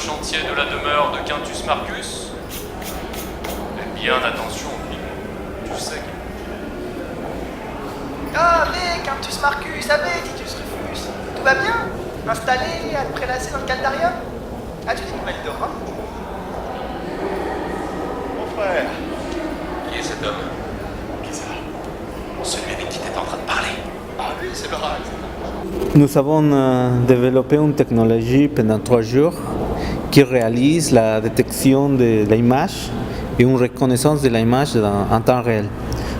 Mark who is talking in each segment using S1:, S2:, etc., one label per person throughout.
S1: chantier de la demeure de Quintus Marcus. Fais bien attention, tu sais qu'il...
S2: Ave, Quintus Marcus, ave, Titus Rufus. Tout va bien? Installé, à te prélasser dans le caldarium? As-tu des nouvelles de Rome?
S3: Mon frère.
S1: Qui est cet homme?
S3: Qui ça?
S1: Celui avec qui t'es en train de parler.
S3: Ah oui, c'est Barak.
S4: Nous avons développé une technologie pendant 3 jours qui réalise la détection de l'image et une reconnaissance de l'image en temps réel.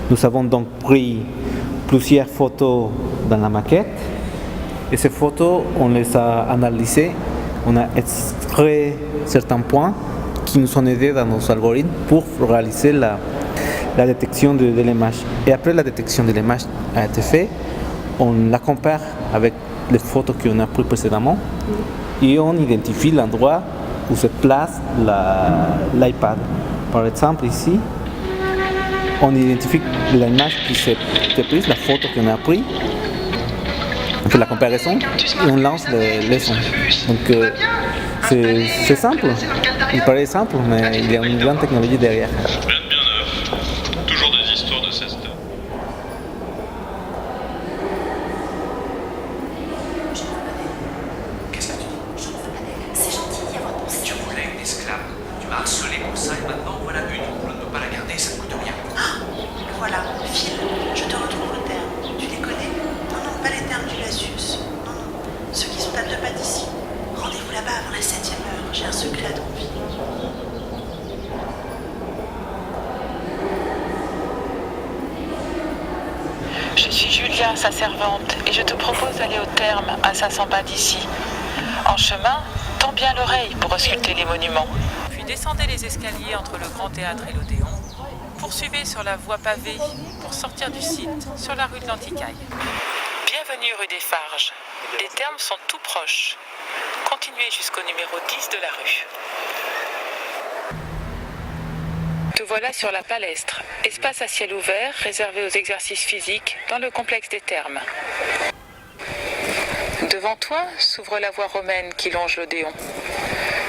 S4: Nous avons donc pris plusieurs photos dans la maquette et ces photos, on les a analysées, on a extrait certains points qui nous ont aidés dans nos algorithmes pour réaliser la détection de l'image. Et après la détection de l'image a été faite, on la compare avec les photos qu'on a prises précédemment et on identifie l'endroit où se place l'iPad. Par exemple, ici, on identifie l'image qui s'est prise, la photo qu'on a prise, on fait la comparaison et on lance les sons. Donc c'est simple, il paraît simple, mais il y a une grande technologie derrière.
S5: Rien de bien neuf. Toujours des histoires de 16 heures.
S1: Qu'est-ce que tu dis?
S6: C'est gentil d'y avoir pensé.
S1: Tu voulais une esclave. Tu m'as harcelé pour ça et maintenant voilà une. Je ne peux pas la garder, ça ne coûte rien.
S6: Voilà, Phil, je te retrouve aux termes. Tu les connais? Non, non, pas les termes du Lasius. Non, non, ceux qui sont à 2 pas d'ici. Rendez-vous là-bas avant la 7e heure. J'ai un secret à te confier. Je suis Julia, sa servante, et je te propose d'aller au terme, à 500 pas d'ici. En chemin, tends bien l'oreille pour ausculter les monuments. Puis descendez les escaliers entre le Grand Théâtre et l'Odéon. Poursuivez sur la voie pavée pour sortir du site, sur la rue de l'Anticaille. Bienvenue rue des Farges. Les termes sont tout proches. Continuez jusqu'au numéro 10 de la rue. Te voilà sur la Palestre, espace à ciel ouvert réservé aux exercices physiques dans le complexe des Thermes. Devant toi s'ouvre la voie romaine qui longe l'Odéon.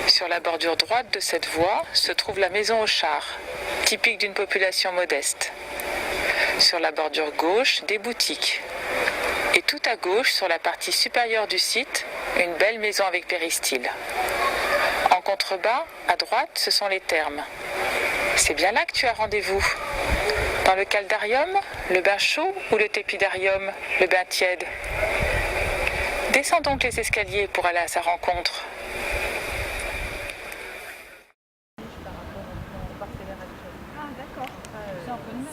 S6: Sur la bordure droite de cette voie se trouve la maison aux chars, typique d'une population modeste. Sur la bordure gauche, des boutiques. Et tout à gauche, sur la partie supérieure du site, une belle maison avec péristyle. En contrebas, à droite, ce sont les thermes. C'est bien là que tu as rendez-vous. Dans le caldarium, le bain chaud ou le tépidarium, le bain tiède. Descends donc les escaliers pour aller à sa rencontre.
S7: Ah d'accord, c'est un peu de mal.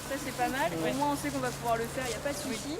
S7: Ça c'est pas mal, au moins on sait qu'on va pouvoir le faire, il n'y a pas de souci.